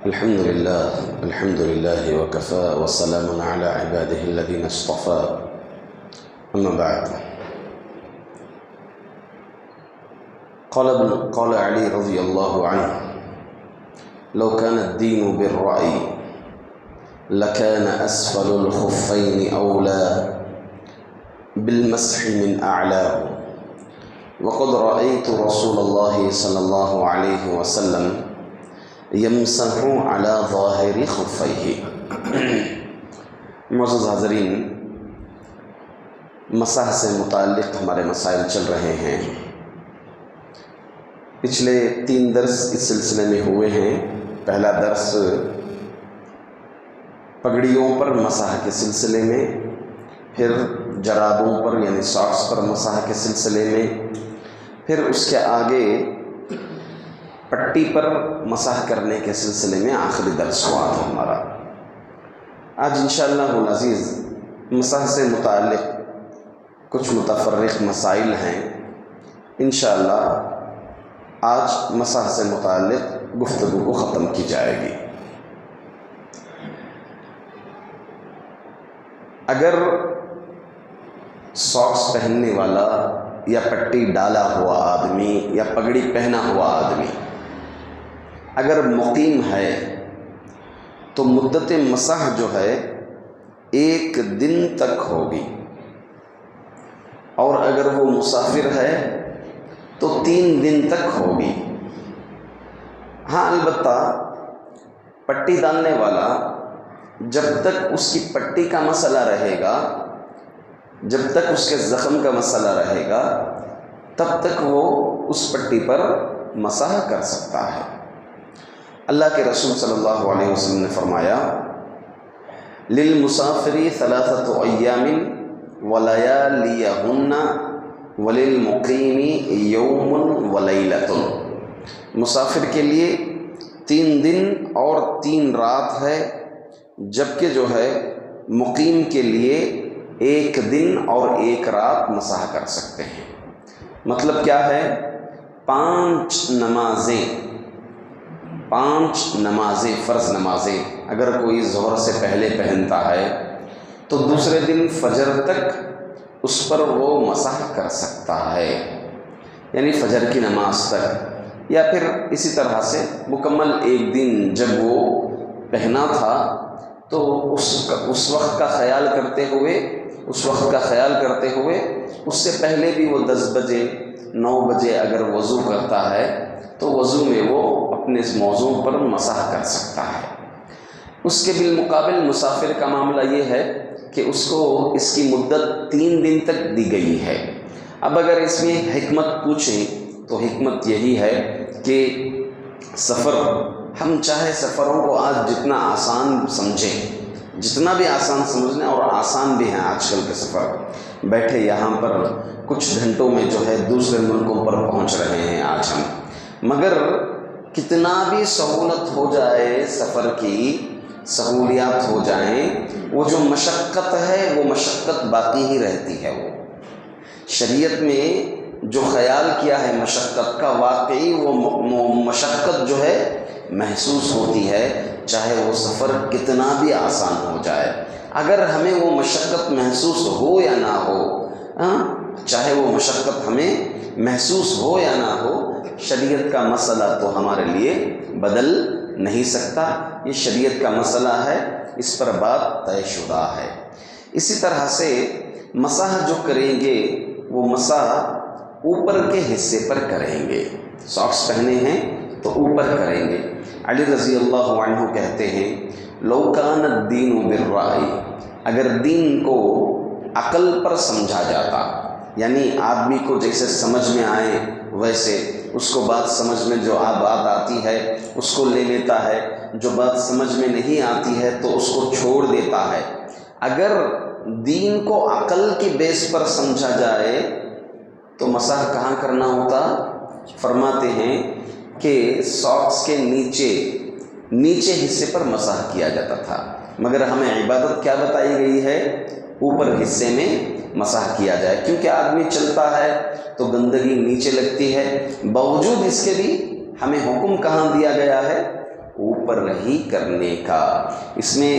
الحمد لله وكفى وسلام على عباده الذين اصطفى أما بعد. قال علي رضي الله عنه: لو كان الدين بالرأي لكان أسفل الخفين أولى بالمسح من أعلاه، وقد رأيت رسول الله صلى الله عليه وسلم یمسح علی ظاہر خفیہ۔ معزز حاضرین، مسح سے متعلق ہمارے مسائل چل رہے ہیں۔ پچھلے 3 درس اس سلسلے میں ہوئے ہیں۔ پہلا درس پگڑیوں پر مسح کے سلسلے میں، پھر جرابوں پر یعنی ساکس پر مسح کے سلسلے میں، پھر اس کے آگے پٹی پر مسح کرنے کے سلسلے میں آخری درس ہوا تھا ہمارا۔ آج انشاءاللہ العزیز مسح سے متعلق کچھ متفرق مسائل ہیں۔ انشاءاللہ آج مسح سے متعلق گفتگو کو ختم کی جائے گی۔ اگر ساکس پہننے والا یا پٹی ڈالا ہوا آدمی یا پگڑی پہنا ہوا آدمی اگر مقیم ہے تو مدت مسح جو ہے 1 دن تک ہوگی، اور اگر وہ مسافر ہے تو 3 دن تک ہوگی۔ ہاں، البتہ پٹی ڈالنے والا جب تک اس کی پٹی کا مسئلہ رہے گا، جب تک اس کے زخم کا مسئلہ رہے گا، تب تک وہ اس پٹی پر مسح کر سکتا ہے۔ اللہ کے رسول صلی اللہ علیہ وسلم نے فرمایا: للمسافر 3 ایام ولیالیہن وللمقیم یوم ولیلۃ۔ مسافر کے لیے 3 دن اور 3 رات ہے، جبکہ جو ہے مقیم کے لیے 1 دن اور 1 رات مسح کر سکتے ہیں۔ مطلب کیا ہے؟ 5 نمازیں فرض نمازیں اگر کوئی ظہر سے پہلے پہنتا ہے تو دوسرے دن فجر تک اس پر وہ مسح کر سکتا ہے، یعنی فجر کی نماز تک، یا پھر اسی طرح سے مکمل 1 دن جب وہ پہنا تھا تو اس وقت کا خیال کرتے ہوئے اس سے پہلے بھی وہ 10 بجے 9 بجے اگر وضو کرتا ہے تو وضو میں وہ اپنے اس موضوع پر مسح کر سکتا ہے۔ اس کے بالمقابل مسافر کا معاملہ یہ ہے کہ اس کو اس کی مدت 3 دن تک دی گئی ہے۔ اب اگر اس میں حکمت پوچھیں تو حکمت یہی ہے کہ ہم چاہے سفروں کو آج جتنا آسان سمجھیں، جتنا بھی آسان سمجھنے، اور آسان بھی ہیں آج کل کے سفر، بیٹھے یہاں پر کچھ گھنٹوں میں جو ہے دوسرے ملکوں پر پہنچ رہے ہیں آج ہم، مگر کتنا بھی سہولت ہو جائے، سفر کی سہولیات ہو جائیں، وہ جو مشقت ہے وہ مشقت باقی ہی رہتی ہے۔ وہ شریعت میں جو خیال کیا ہے مشقت کا، واقعی وہ مشقت جو ہے محسوس ہوتی ہے، چاہے وہ سفر کتنا بھی آسان ہو جائے۔ اگر ہمیں وہ مشقت محسوس ہو یا نہ ہو، چاہے وہ مشقت ہمیں محسوس ہو یا نہ ہو، شریعت کا مسئلہ تو ہمارے لیے بدل نہیں سکتا۔ یہ شریعت کا مسئلہ ہے، اس پر بات طے شدہ ہے۔ اسی طرح سے مسح جو کریں گے وہ مسح اوپر کے حصے پر کریں گے۔ ساکس پہنے ہیں تو اوپر کریں گے۔ علی رضی اللہ عنہ کہتے ہیں: لو کان الدین بالرأی، اگر دین کو عقل پر سمجھا جاتا، یعنی آدمی کو جیسے سمجھ میں آئے ویسے، اس کو بات سمجھ میں جو بات آتی ہے اس کو لے لیتا ہے، جو بات سمجھ میں نہیں آتی ہے تو اس کو چھوڑ دیتا ہے۔ اگر دین کو عقل کی بیس پر سمجھا جائے تو مسح کہاں کرنا ہوتا؟ فرماتے ہیں کہ ساکس کے نیچے حصے پر مسح کیا جاتا تھا، مگر ہمیں عبادت کیا بتائی گئی ہے؟ اوپر حصے میں مسح کیا جائے، کیونکہ آدمی چلتا ہے تو گندگی نیچے لگتی ہے۔ باوجود اس کے بھی ہمیں حکم کہاں دیا گیا ہے؟ اوپر ہی کرنے کا۔ اس میں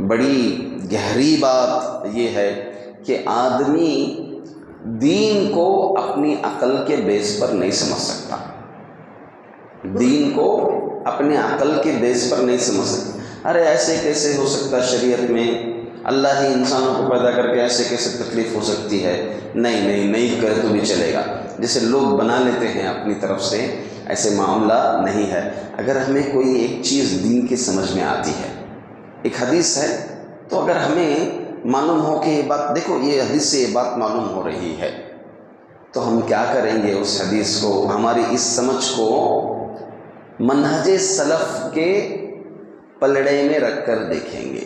بڑی گہری بات یہ ہے کہ آدمی دین کو اپنی عقل کے بیس پر نہیں سمجھ سکتا، دین کو اپنے عقل کے بیس پر نہیں سمجھ سکتا۔ ارے ایسے کیسے ہو سکتا شریعت میں، اللہ ہی انسانوں کو پیدا کر کے ایسے کیسے تکلیف ہو سکتی ہے، نہیں کرے تو بھی چلے گا، جیسے لوگ بنا لیتے ہیں اپنی طرف سے، ایسے معاملہ نہیں ہے۔ اگر ہمیں کوئی ایک چیز دین کی سمجھ میں آتی ہے، ایک حدیث ہے، تو اگر ہمیں معلوم ہو کہ یہ بات، دیکھو یہ حدیث سے یہ بات معلوم ہو رہی ہے، تو ہم کیا کریں گے؟ اس حدیث کو، ہماری اس سمجھ کو منہج سلف کے پلڑے میں رکھ کر دیکھیں گے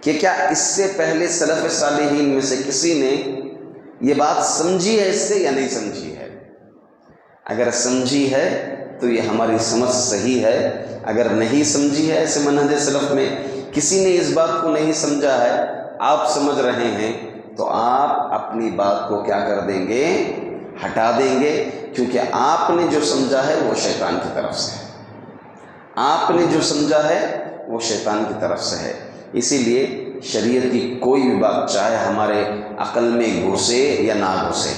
کہ کیا اس سے پہلے سلف صالحین میں سے کسی نے یہ بات سمجھی ہے اس سے یا نہیں سمجھی ہے۔ اگر سمجھی ہے تو یہ ہماری سمجھ صحیح ہے، اگر نہیں سمجھی ہے ایسے منہج سلف میں کسی نے اس بات کو نہیں سمجھا ہے، آپ سمجھ رہے ہیں، تو آپ اپنی بات کو کیا کر دیں گے؟ ہٹا دیں گے، کیونکہ آپ نے جو سمجھا ہے وہ شیطان کی طرف سے ہے، آپ نے جو سمجھا ہے وہ شیطان کی طرف سے ہے۔ اسی لیے شریعت کی کوئی بھی بات چاہے ہمارے عقل میں گھسے یا نہ گھسے،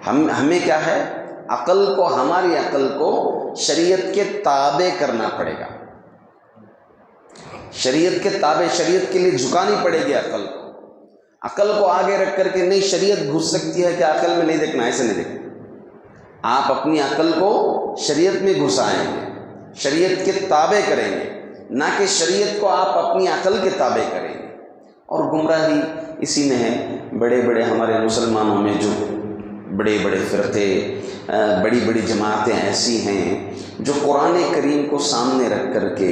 ہمیں کیا ہے؟ ہماری عقل کو شریعت کے تابع کرنا پڑے گا، شریعت کے تابع، شریعت کے لیے جھکانی پڑے گی عقل کو آگے رکھ کر کے نہیں شریعت گھس سکتی ہے کہ عقل میں نہیں دیکھنا، ایسے نہیں دیکھنا۔ آپ اپنی عقل کو شریعت میں گھسائیں گے، شریعت کے تابع کریں گے، نہ کہ شریعت کو آپ اپنی عقل کے تابع کریں گے۔ اور گمراہی اسی میں ہے، بڑے بڑے ہمارے مسلمانوں میں جو بڑے بڑے فرقے، بڑی بڑی جماعتیں ایسی ہیں جو قرآن کریم کو سامنے رکھ کر کے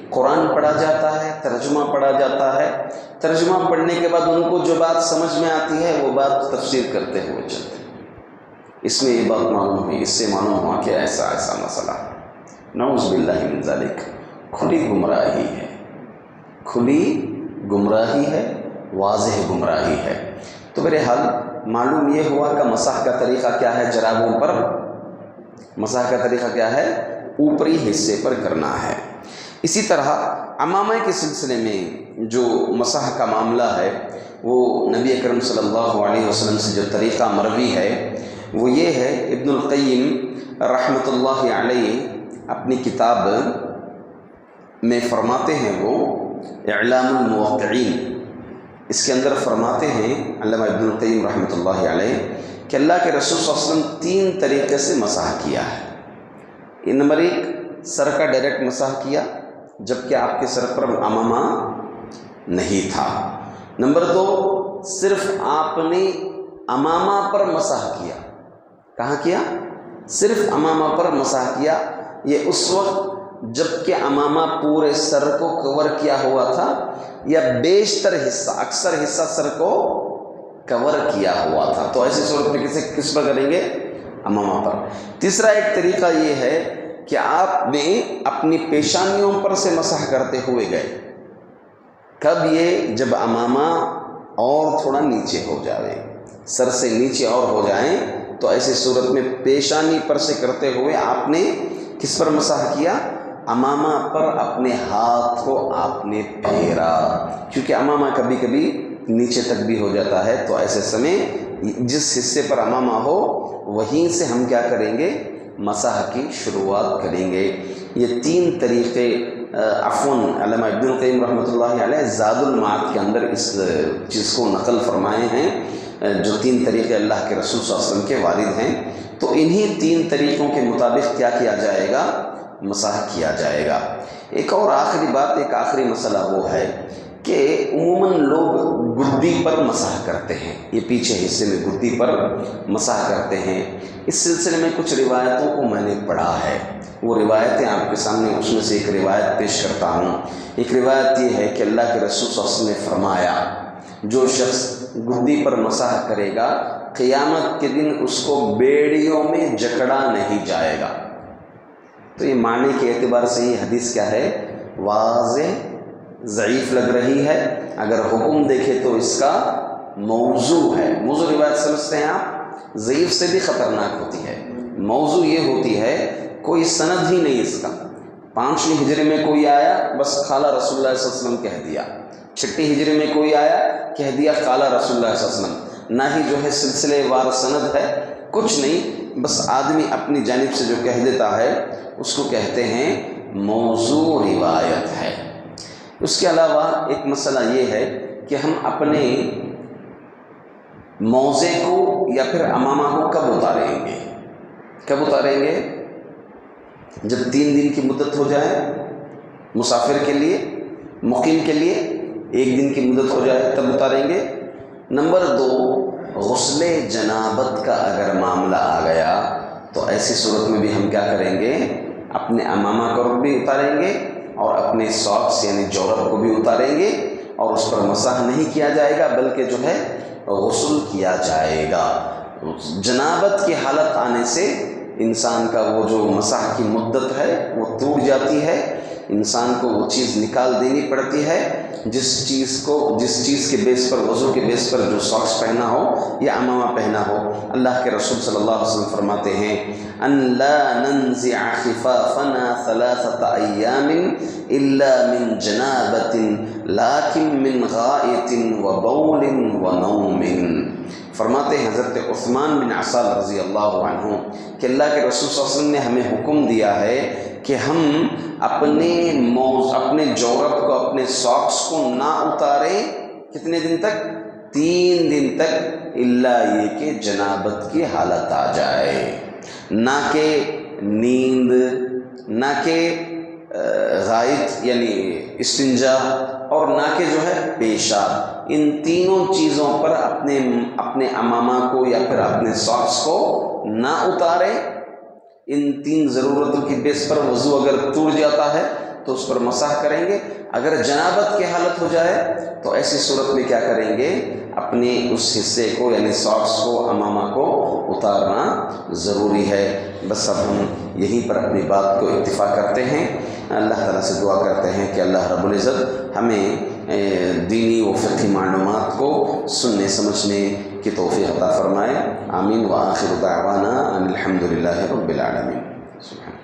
قرآن پڑھا جاتا ہے، ترجمہ پڑھا جاتا ہے، ترجمہ پڑھنے کے بعد ان کو جو بات سمجھ میں آتی ہے وہ بات تفسیر کرتے ہوئے چلتے ہیں۔ اس میں یہ بات معلوم ہوئی، اس سے معلوم ہوا کہ ایسا مسئلہ، نعوذ باللہ من ذالک، کھلی گمراہی ہے، کھلی گمراہی ہے، واضح گمراہی ہے۔ تو بہرحال معلوم یہ ہوا کہ مسح کا طریقہ کیا ہے؟ جرابوں پر مسح کا طریقہ کیا ہے؟ اوپری حصے پر کرنا ہے۔ اسی طرح عمامہ کے سلسلے میں جو مسح کا معاملہ ہے، وہ نبی اکرم صلی اللہ علیہ وسلم سے جو طریقہ مروی ہے وہ یہ ہے، ابن القیم رحمۃ اللہ علیہ اپنی کتاب میں فرماتے ہیں، وہ اعلام الموقعین، اس کے اندر فرماتے ہیں علامہ ابن القیم رحمۃ اللہ علیہ کہ اللہ کے رسول صلی اللہ علیہ وسلم 3 طریقے سے مسح کیا ہے۔ نمبر 1، سر کا ڈائریکٹ مسح کیا جبکہ آپ کے سر پر عمامہ نہیں تھا۔ نمبر 2، صرف آپ نے عمامہ پر مسح کیا۔ کہاں کیا؟ صرف عمامہ پر مسح کیا۔ یہ اس وقت جب کہ عمامہ پورے سر کو کور کیا ہوا تھا یا بیشتر حصہ، اکثر حصہ سر کو کور کیا ہوا تھا، تو ایسی صورت میں کس پر کریں گے؟ عمامہ پر۔ تیسرا ایک طریقہ یہ ہے کہ آپ نے اپنی پیشانیوں پر سے مسح کرتے ہوئے گئے۔ کب یہ؟ جب عمامہ اور تھوڑا نیچے ہو جائے، سر سے نیچے اور ہو جائیں، تو ایسی صورت میں پیشانی پر سے کرتے ہوئے آپ نے کس پر مسح کیا؟ عمامہ پر اپنے ہاتھ کو آپ نے پھیرا، کیونکہ عمامہ کبھی کبھی نیچے تک بھی ہو جاتا ہے، تو ایسے سمے جس حصے پر عمامہ ہو وہیں سے ہم کیا کریں گے؟ مسح کی شروعات کریں گے۔ یہ 3 طریقے علامہ ابن القیم رحمۃ اللہ علیہ زاد المعاد کے اندر اس چیز کو نقل فرمائے ہیں، جو 3 طریقے اللہ کے رسول صلی اللہ علیہ وسلم کے وارد ہیں۔ تو انہی 3 طریقوں کے مطابق کیا کیا جائے گا؟ مسح کیا جائے گا۔ ایک اور آخری بات، ایک آخری مسئلہ وہ ہے کہ عموماً لوگ گدی پر مسح کرتے ہیں، یہ پیچھے حصے میں گدی پر مسح کرتے ہیں۔ اس سلسلے میں کچھ روایتوں کو میں نے پڑھا ہے، وہ روایتیں آپ کے سامنے، اس میں سے ایک روایت پیش کرتا ہوں۔ ایک روایت یہ ہے کہ اللہ کے رسول صلی اللہ علیہ وسلم نے فرمایا، جو شخص گدی پر مسح کرے گا قیامت کے دن اس کو بیڑیوں میں جکڑا نہیں جائے گا۔ تو یہ معنی کے اعتبار سے یہ حدیث کیا ہے؟ واضح ضعیف لگ رہی ہے۔ اگر حکم دیکھے تو اس کا موضوع ہے۔ موضوع روایت سمجھتے ہیں آپ، ضعیف سے بھی خطرناک ہوتی ہے۔ موضوع یہ ہوتی ہے کوئی سند ہی نہیں اس کا، 5ویں ہجری میں کوئی آیا بس قال رسول اللہ صلی اللہ علیہ وسلم کہہ دیا، 6ٹھی ہجری میں کوئی آیا کہہ دیا قال رسول اللہ صلی اللہ علیہ وسلم، نہ ہی جو ہے سلسلے وار سند ہے، کچھ نہیں، بس آدمی اپنی جانب سے جو کہہ دیتا ہے اس کو کہتے ہیں موضوع روایت ہے۔ اس کے علاوہ ایک مسئلہ یہ ہے کہ ہم اپنے موضع کو یا پھر امامہ کو کب اتاریں گے؟ کب اتاریں گے؟ جب 3 دن کی مدت ہو جائے مسافر کے لیے، مقیم کے لیے 1 دن کی مدت ہو جائے تب اتاریں گے۔ نمبر 2، غسل جنابت کا اگر معاملہ آ گیا تو ایسی صورت میں بھی ہم کیا کریں گے؟ اپنے امامہ کو بھی اتاریں گے اور اپنے ساکس یعنی جورب کو بھی اتاریں گے، اور اس پر مسح نہیں کیا جائے گا بلکہ جو ہے غسل کیا جائے گا۔ جنابت کی حالت آنے سے انسان کا وہ جو مسح کی مدت ہے وہ ٹوٹ جاتی ہے، انسان کو وہ چیز نکال دینی پڑتی ہے جس چیز کے بیس پر، وضو کے بیس پر جو ساکس پہنا ہو یا امامہ پہنا ہو۔ اللہ کے رسول صلی اللہ علیہ وسلم فرماتے ہیں ان لا ننزع خفافنا 3 ایام الا من جنابت لیکن من غائط وبول ونوم۔ فرماتے ہیں حضرت عثمان بن عفان رضی اللہ عنہ کہ اللہ کے رسول صلی اللہ علیہ وسلم نے ہمیں حکم دیا ہے کہ ہم اپنے جورب کو، اپنے ساکس کو نہ اتاریں، کتنے دن تک؟ 3 دن تک، الا یہ کہ جنابت کی حالت آ جائے، نہ کہ نیند، نہ کہ غائط یعنی استنجا، اور نہ کہ جو ہے پیشاب۔ ان تینوں چیزوں پر اپنے امامہ کو یا پھر اپنے ساکس کو نہ اتاریں۔ ان 3 ضرورتوں کی بیس پر وضو اگر ٹوٹ جاتا ہے تو اس پر مسح کریں گے، اگر جنابت کی حالت ہو جائے تو ایسی صورت میں کیا کریں گے؟ اپنے اس حصے کو یعنی ساکس کو، امامہ کو اتارنا ضروری ہے۔ بس اب ہم یہیں پر اپنی بات کو اکتفا کرتے ہیں، اللہ تعالیٰ سے دعا کرتے ہیں کہ اللہ رب العزت ہمیں دینی و فقہی معلومات کو سننے سمجھنے کی توفیق عطا فرمائے۔ آمین۔ وآخر دعوانا ان الحمد للہ رب العالمین۔ سبحان